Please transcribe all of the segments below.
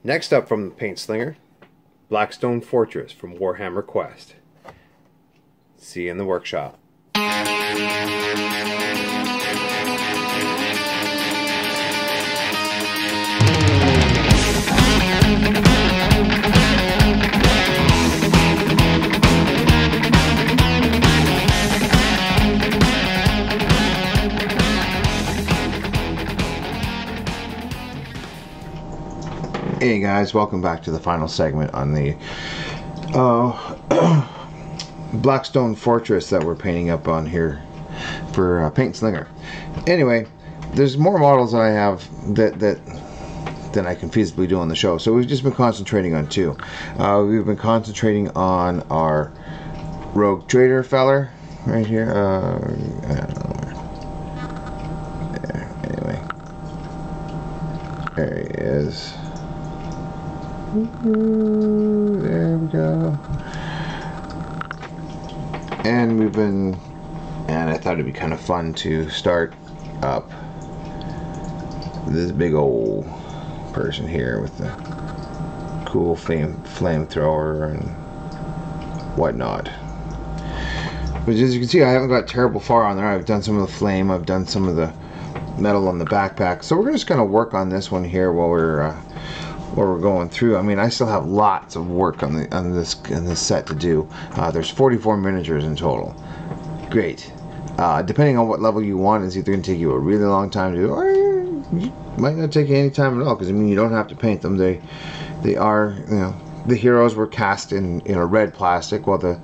Next up from the Paint Slinger, Blackstone Fortress from Warhammer Quest. See you in the workshop. Hey guys, welcome back to the final segment on the Blackstone Fortress that we're painting up on here for Paint Slinger. Anyway, there's more models that I have than I can feasibly do on the show, so we've just been concentrating on two. We've been concentrating on our Rogue Trader feller right here. I don't know where. There, anyway, there he is. There we go. And I thought it'd be kind of fun to start up this big old person here with the cool flamethrower and whatnot. But as you can see, I haven't got terrible far on there. I've done some of the flame, I've done some of the metal on the backpack, so we're just going to work on this one here while we're going through. I mean, I still have lots of work on this set to do. There's 44 miniatures in total. Great. Depending on what level you want, it's either going to take you a really long time to do, or it might not take you any time at all. Because I mean, you don't have to paint them. They are, you know, the heroes were cast in a red plastic, while the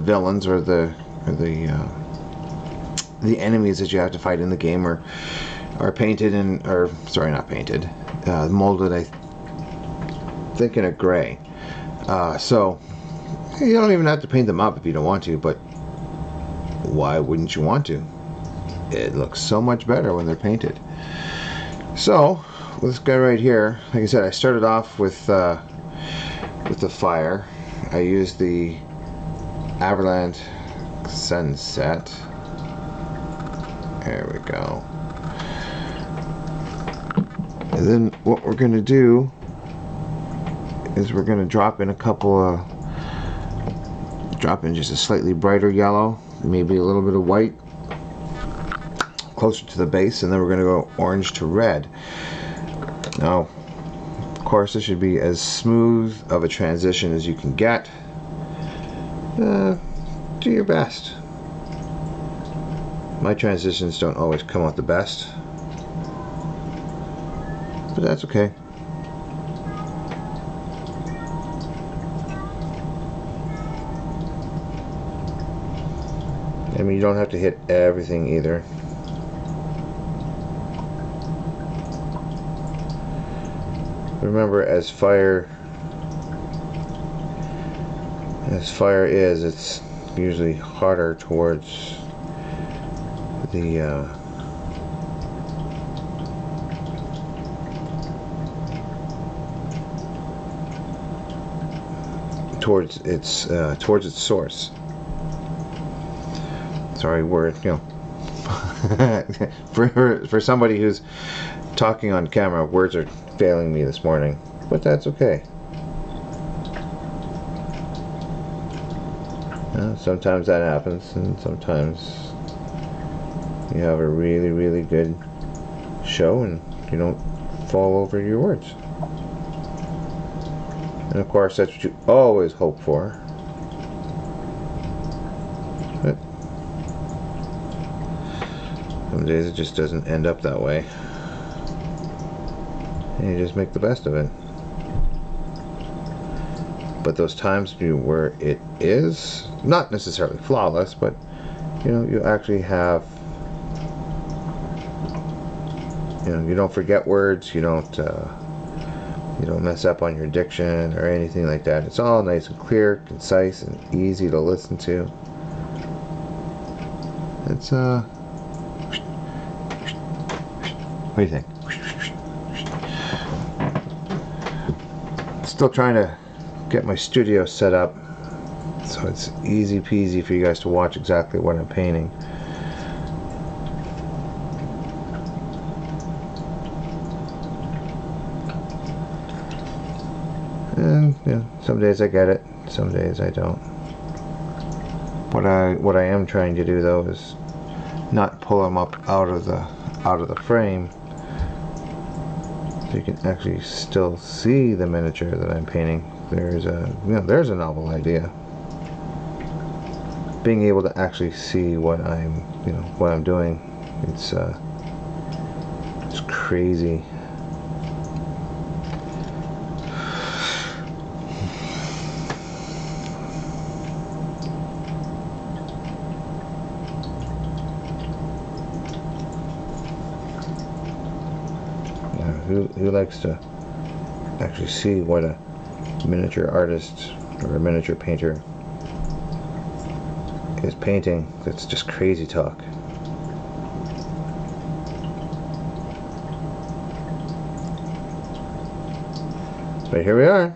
villains or the enemies that you have to fight in the game are painted in, or sorry, not painted, molded, I think, in a gray. So you don't even have to paint them up if you don't want to, but why wouldn't you want to? It looks so much better when they're painted. So this guy right here, like I said, I started off with the fire. I used the Avalanche Sunset. There we go. And then what we're going to do is we're going to drop in just a slightly brighter yellow, maybe a little bit of white closer to the base, and then we're going to go orange to red. Now, of course, this should be as smooth of a transition as you can get. Do your best. My transitions don't always come out the best, but that's okay. I mean, you don't have to hit everything either. Remember, as fire is, it's usually hotter towards the towards its source. Sorry, word, you know. for somebody who's talking on camera, words are failing me this morning, but that's okay. Sometimes that happens, and sometimes you have a really, really good show and you don't fall over your words. And of course, that's what you always hope for. But some days it just doesn't end up that way. And you just make the best of it. But those times where it is not necessarily flawless, but you know, you actually have, you know, you don't forget words, you don't mess up on your diction or anything like that. It's all nice and clear, concise, and easy to listen to. It's what do you think? Still trying to get my studio set up so it's easy peasy for you guys to watch exactly what I'm painting. some days I get it, some days I don't. What I am trying to do though is not pull them up out of the frame, so you can actually still see the miniature that I'm painting. There's a novel idea. Being able to actually see what I'm doing. It's crazy. Who likes to actually see what a miniature artist or a miniature painter is painting? That's just crazy talk. But here we are,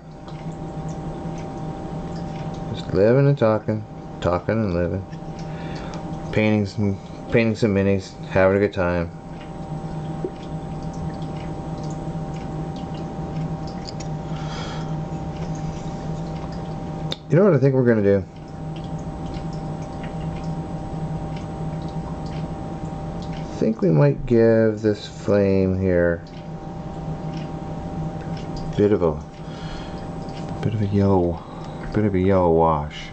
just living and talking and living, painting some minis, having a good time. You know what I think we're gonna do? I think we might give this flame here a bit of a yellow wash,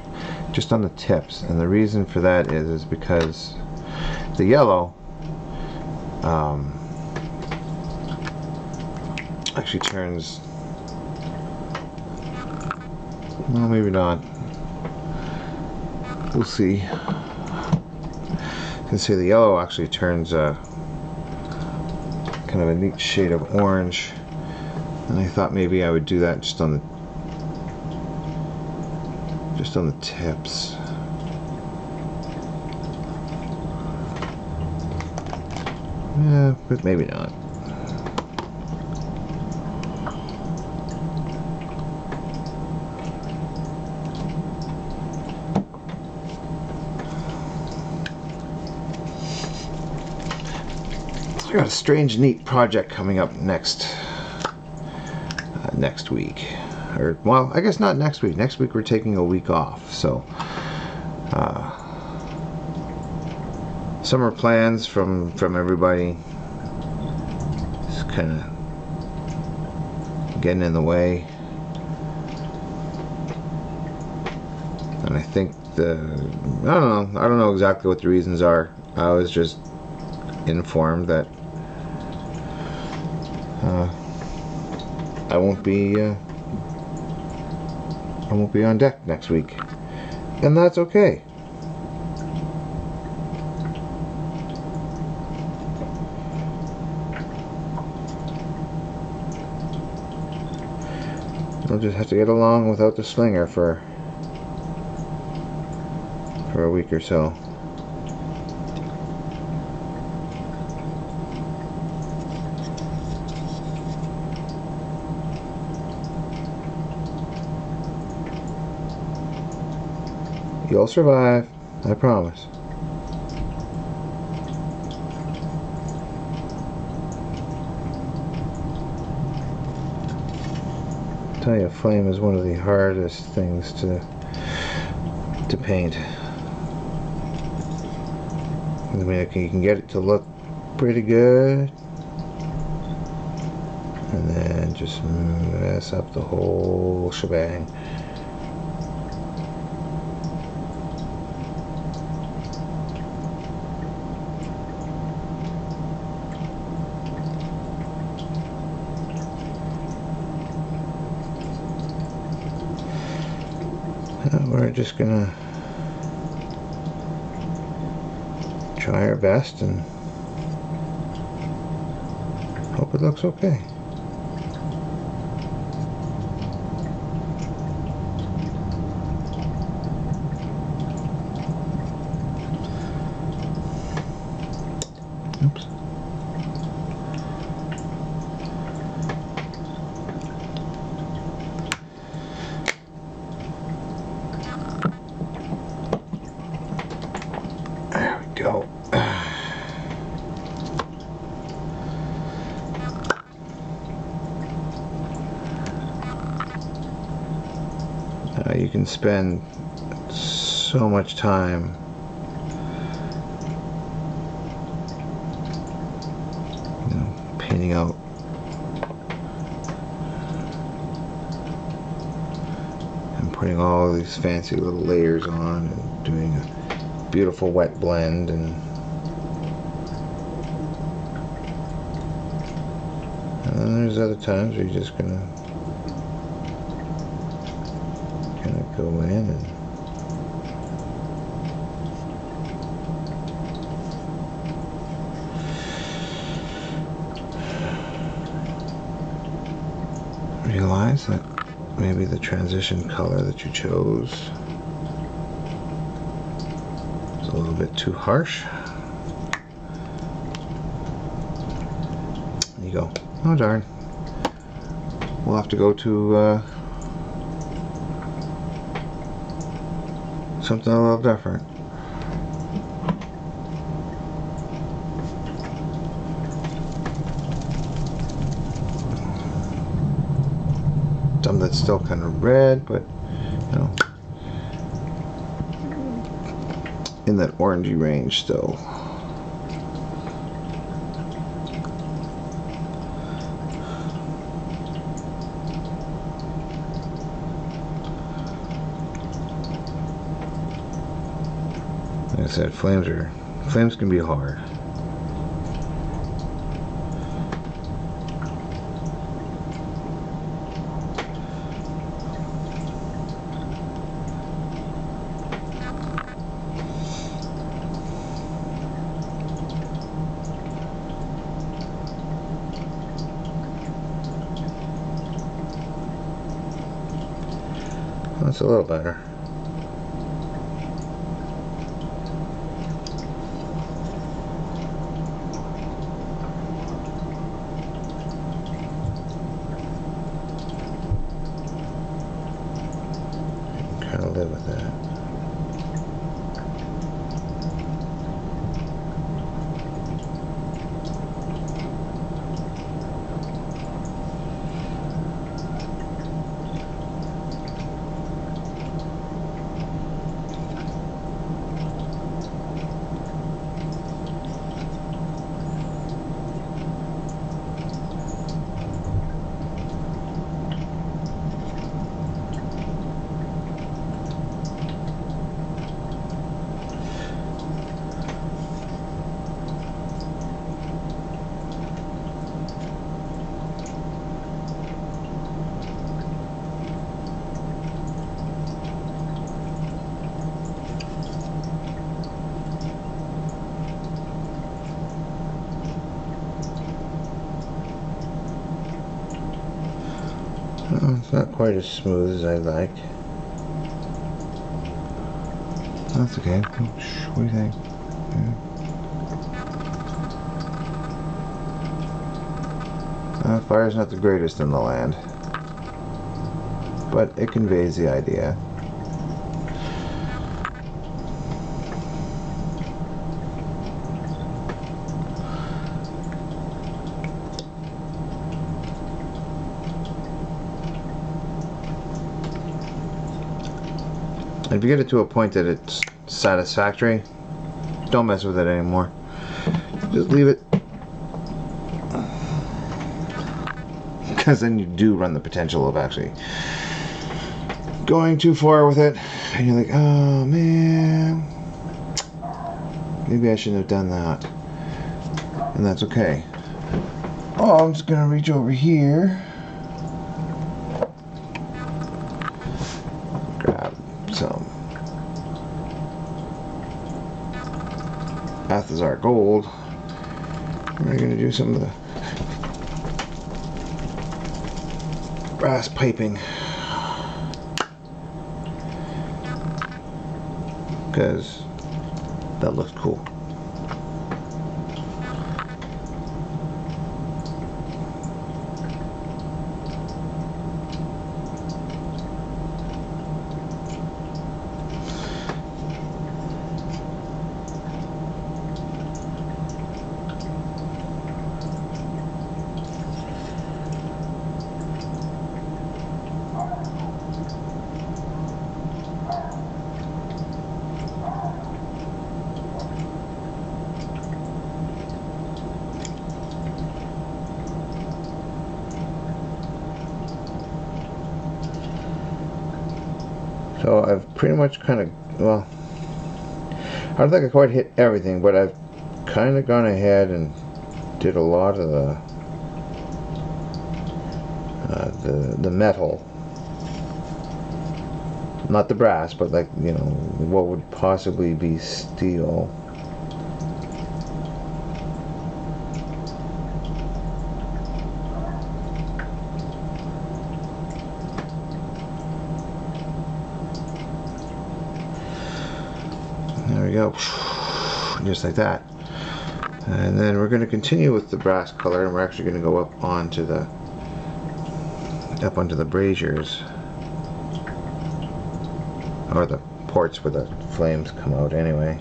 just on the tips, and the reason for that is because the yellow actually turns. Well, maybe not. We'll see. You can see the yellow actually turns kind of a neat shade of orange, and I thought maybe I would do that just on the tips. Yeah, but maybe not. I got a strange, neat project coming up next week, or well, I guess not next week. Next week we're taking a week off, so summer plans from everybody is kind of getting in the way, and I think I don't know exactly what the reasons are. I was just informed that I won't be on deck next week, and that's okay. I'll just have to get along without the slinger for a week or so. You'll survive, I promise. I tell you, flame is one of the hardest things to paint. I mean, you can get it to look pretty good, and then just mess up the whole shebang. We're just gonna try our best and hope it looks okay. Oops. you can spend so much time painting out and putting all these fancy little layers on and doing a beautiful wet blend, and then there's other times where you're just gonna kind of go in and realize that maybe the transition color that you chose is a little bit too harsh. There you go. Oh darn. We'll have to go to something a little different. Some that's still kind of red, but you know, in that orangey range still. Like I said, flames can be hard. That's a little better. Kind of live with that. It's not quite as smooth as I like. That's okay. What do you think? Yeah. Fire's not the greatest in the land, but it conveys the idea. If you get it to a point that it's satisfactory, don't mess with it anymore. Just leave it. Because then you do run the potential of actually going too far with it. And you're like, oh man, maybe I shouldn't have done that. And that's okay. Oh, I'm just going to reach over here. Grab some Balthazar gold. We're going to do some of the brass piping because that looks cool. So I've pretty much kind of, well, I don't think I quite hit everything, but I've kind of gone ahead and did a lot of the metal, not the brass, but like, you know, what would possibly be steel. There we go, just like that. And then we're going to continue with the brass color, and we're actually going to go up onto the braziers, or the ports where the flames come out anyway.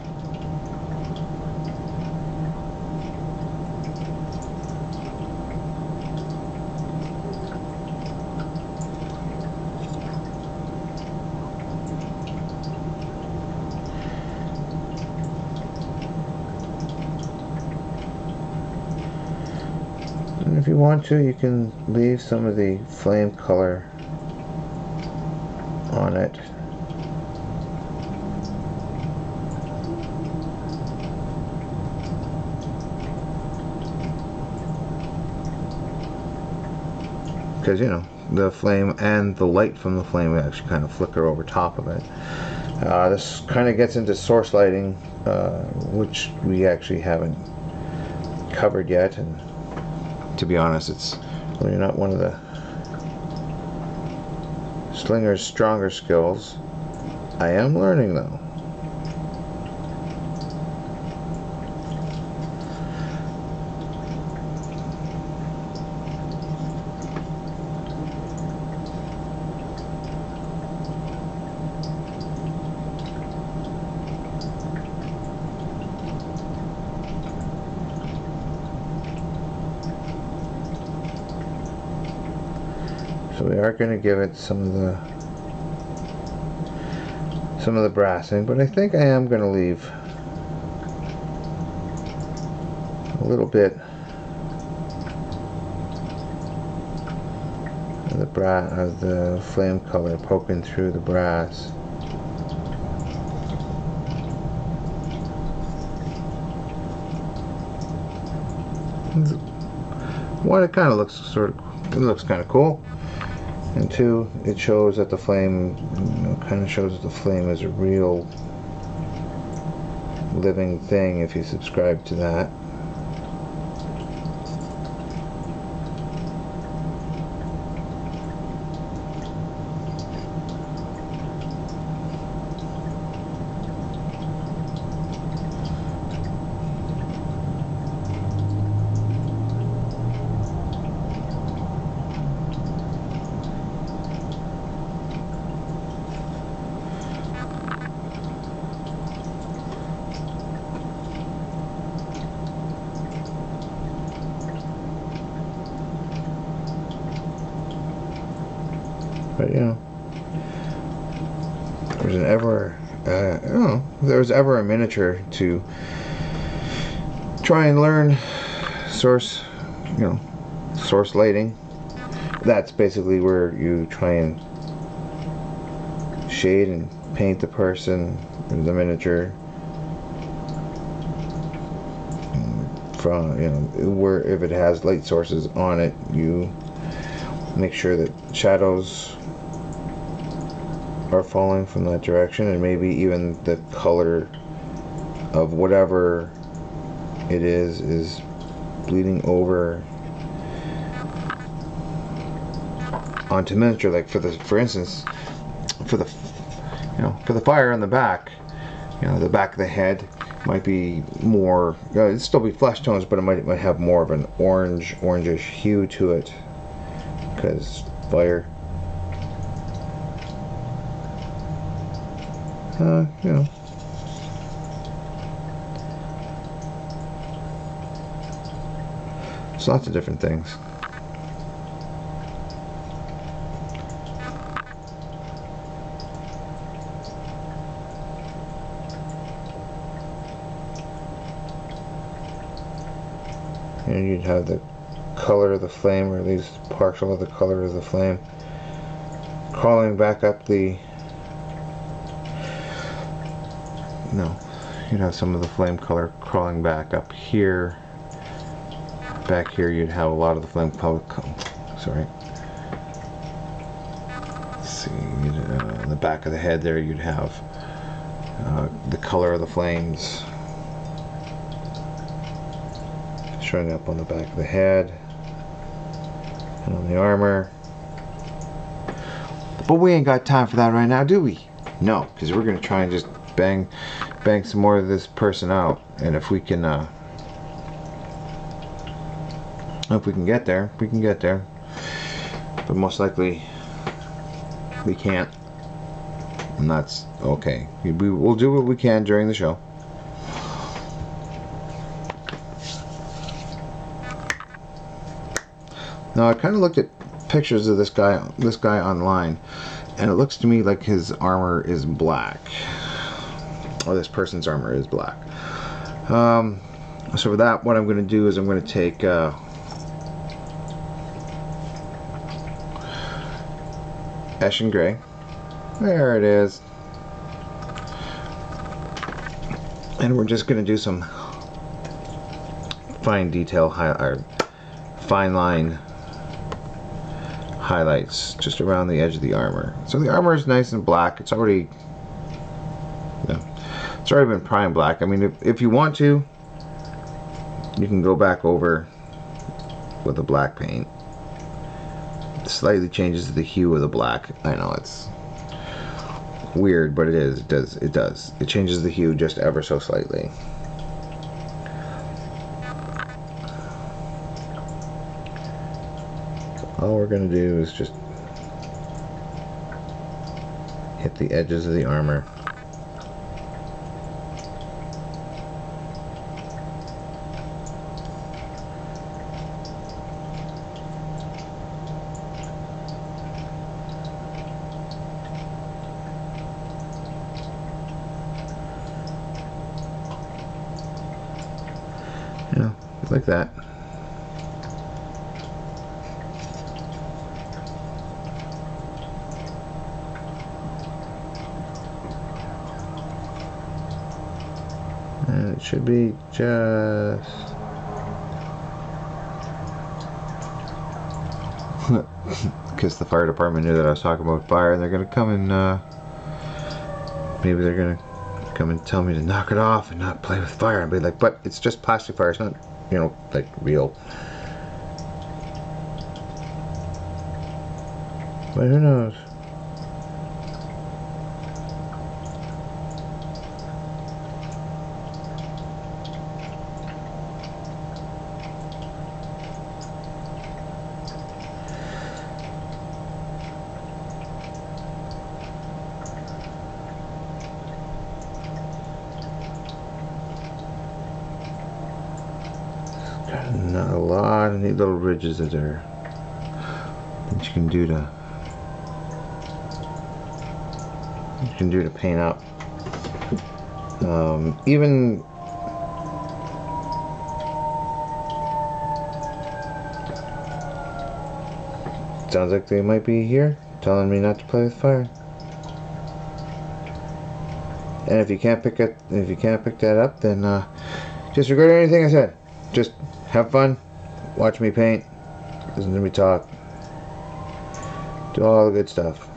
And if you want to, you can leave some of the flame color on it. Because, you know, the flame and the light from the flame actually kind of flicker over top of it. This kind of gets into source lighting, which we actually haven't covered yet, and to be honest, it's really not one of the Slinger's stronger skills. I am learning though. So we are going to give it some of the brassing, but I think I am going to leave a little bit of the flame color poking through the brass. One, it kind of looks kind of cool. And two, it shows that the flame, you know, kind of shows that the flame is a real living thing if you subscribe to that. But, you know, if there was ever a miniature to try and learn source lighting, that's basically where you try and shade and paint the person, the miniature, from, you know, where if it has light sources on it, you make sure that shadows are falling from that direction, and maybe even the color of whatever it is bleeding over onto miniature. Like for instance, for the fire on the back, you know, the back of the head might be more, it'd still be flesh tones, but it might have more of an orangish hue to it, because fire. You know. It's lots of different things. And you'd have the color of the flame, or at least partial of the color of the flame, crawling back up the no, you'd have some of the flame color crawling back up here. Back here you'd have a lot of the flame color, sorry. Let's see, on the back of the head there you'd have the color of the flames showing up on the back of the head and on the armor. But we ain't got time for that right now, do we? No, because we're going to try and just bang some more of this person out. And if we can get there, we can get there. But most likely we can't. And that's okay. We'll do what we can during the show. Now I kind of looked at pictures of this guy online, and it looks to me like his armor is black, or this person's armor is black. So for that, what I'm going to do is I'm going to take Ashen Gray. There it is. And we're just going to do some fine detail fine line highlights just around the edge of the armor. So the armor is nice and black. It's already, it's already been primed black. I mean, if you want to, you can go back over with the black paint. It slightly changes the hue of the black. I know it's weird, but it is. It does. It changes the hue just ever so slightly. All we're going to do is just hit the edges of the armor. Yeah, like that. And it should be just because the fire department knew that I was talking about fire, and they're gonna come and maybe they're gonna come and tell me to knock it off and not play with fire. And be like, but it's just plastic fire, it's not, you know, like real. But who knows? Not a lot of neat little ridges that you can do to paint up. Even sounds like they might be here telling me not to play with fire. And if you can't pick that up, then disregard anything I said. Just have fun, watch me paint, listen to me talk, do all the good stuff.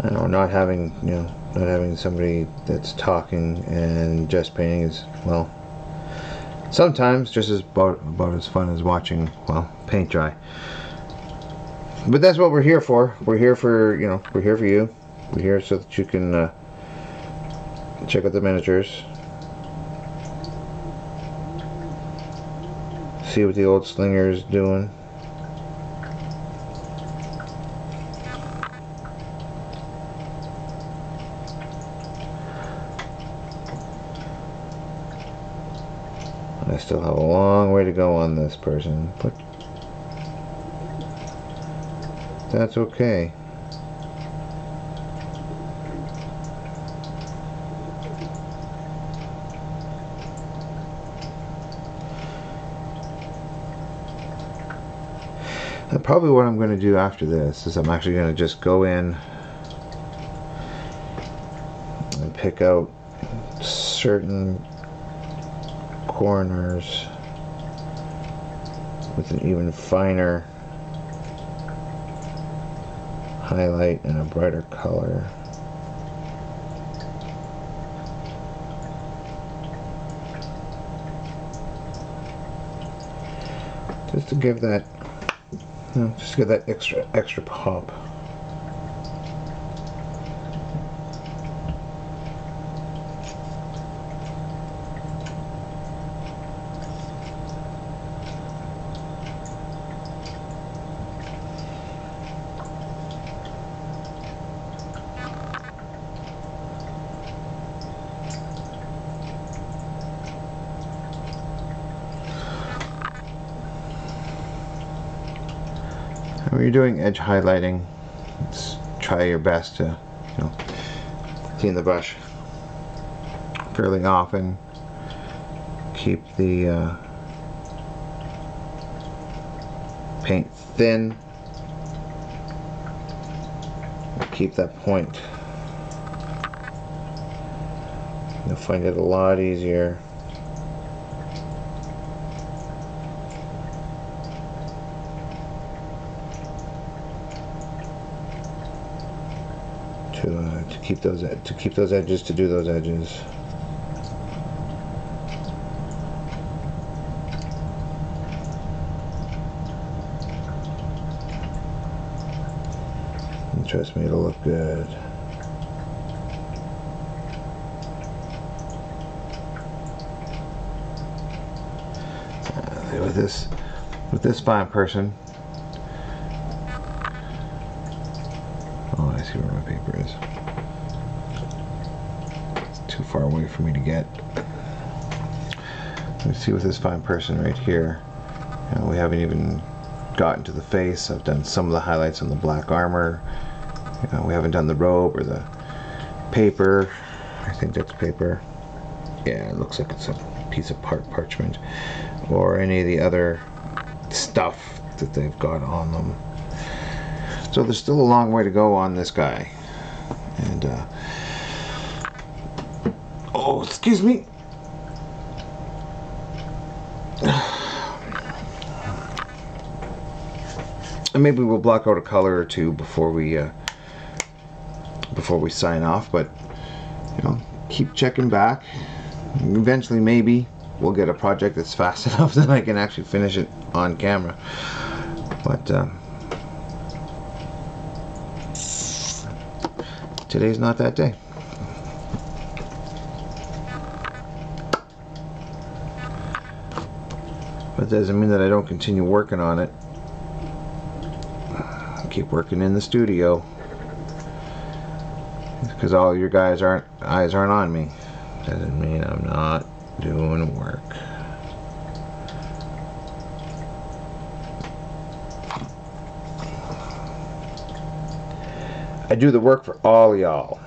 I know, not having somebody that's talking and just painting is, well, sometimes just about as fun as watching, well, paint dry. But that's what we're here for. We're here for, we're here for you. We're here so that you can check out the miniatures, see what the old Slinger is doing. I still have a long way to go on this person, but that's okay. And probably what I'm going to do after this is I'm actually going to just go in and pick out certain corners with an even finer highlight and a brighter color. Just to give that, just to give that extra pop. When you're doing edge highlighting, try your best to, clean the brush fairly often. Keep the paint thin. Keep that point. You'll find it a lot easier to keep those edges, to do those edges. And trust me, it'll look good. With this fine person. Oh, I see where my paper is. It's too far away for me to get. Let's see with this fine person right here. We haven't even gotten to the face. I've done some of the highlights on the black armor. We haven't done the robe or the paper. I think that's paper. Yeah, it looks like it's a piece of parchment, or any of the other stuff that they've got on them. So there's still a long way to go on this guy. And oh, excuse me. And maybe we'll block out a color or two before we sign off, but keep checking back. Eventually maybe we'll get a project that's fast enough that I can actually finish it on camera, but today's not that day. But that doesn't mean that I don't continue working on it. Keep working in the studio, because all your eyes aren't on me. Doesn't mean I'm not doing work. I do the work for all y'all.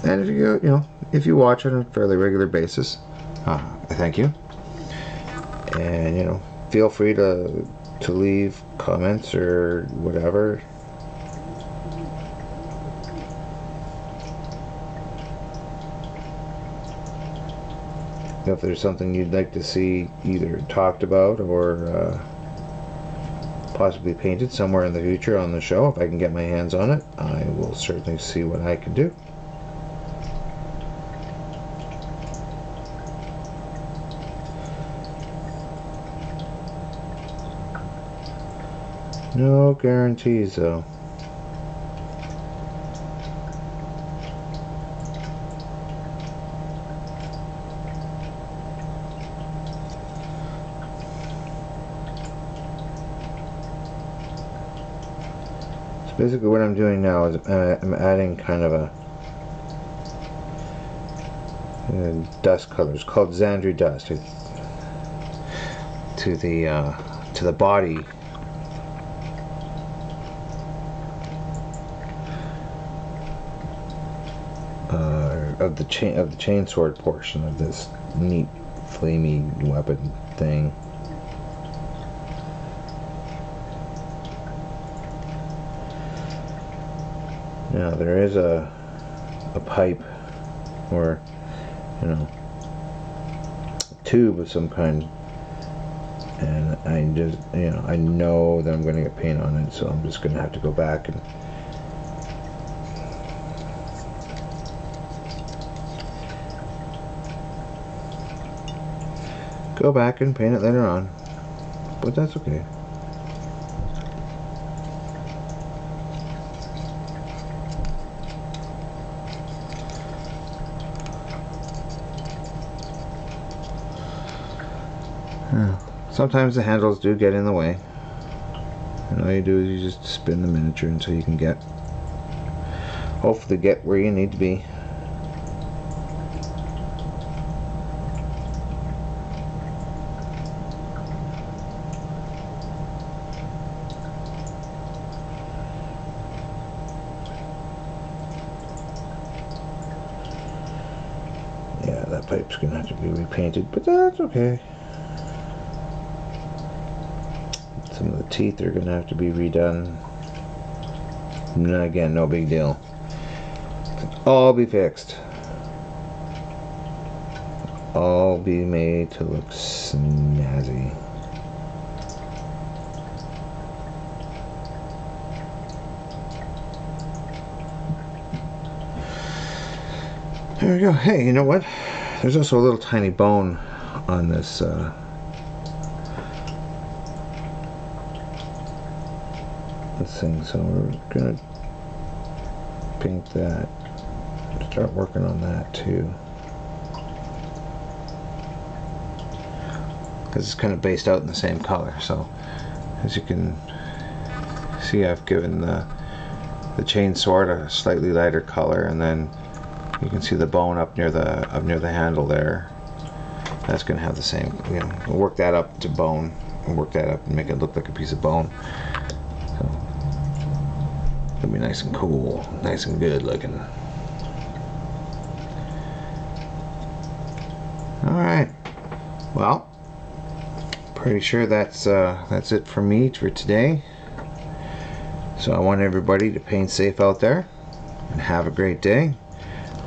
And if you watch on a fairly regular basis, I thank you. And feel free to leave comments or whatever. If there's something you'd like to see either talked about or possibly painted somewhere in the future on the show, if I can get my hands on it, I will certainly see what I can do. No guarantees, though. Basically what I'm doing now is I'm adding kind of a dust color. It's called Xandri dust to the body of the chainsword portion of this neat flamey weapon thing. Now there is a pipe, or you know, a tube of some kind, and I just, you know, I know that I'm going to get paint on it, so I'm just going to have to go back and paint it later on, but that's okay. Sometimes the handles do get in the way, and all you do is you just spin the miniature until you can hopefully get where you need to be. Yeah, that pipe's gonna have to be repainted, but that's okay. Some of the teeth are gonna have to be redone. And again, no big deal. It'll all be fixed. All be made to look snazzy. There we go. Hey, you know what? There's also a little tiny bone on this this thing, so we're gonna paint that. Start working on that too, because it's kind of based out in the same color. So as you can see, I've given the chain sword a slightly lighter color, and then you can see the bone up near the handle there. That's going to have the same, you know, we'll work that up to bone, and work that up and make it look like a piece of bone. So it'll be nice and cool, nice and good looking. Alright, well, pretty sure that's it for me for today. So I want everybody to paint safe out there and have a great day.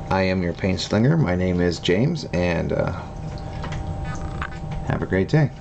I am your paint slinger. My name is James, and have a great day.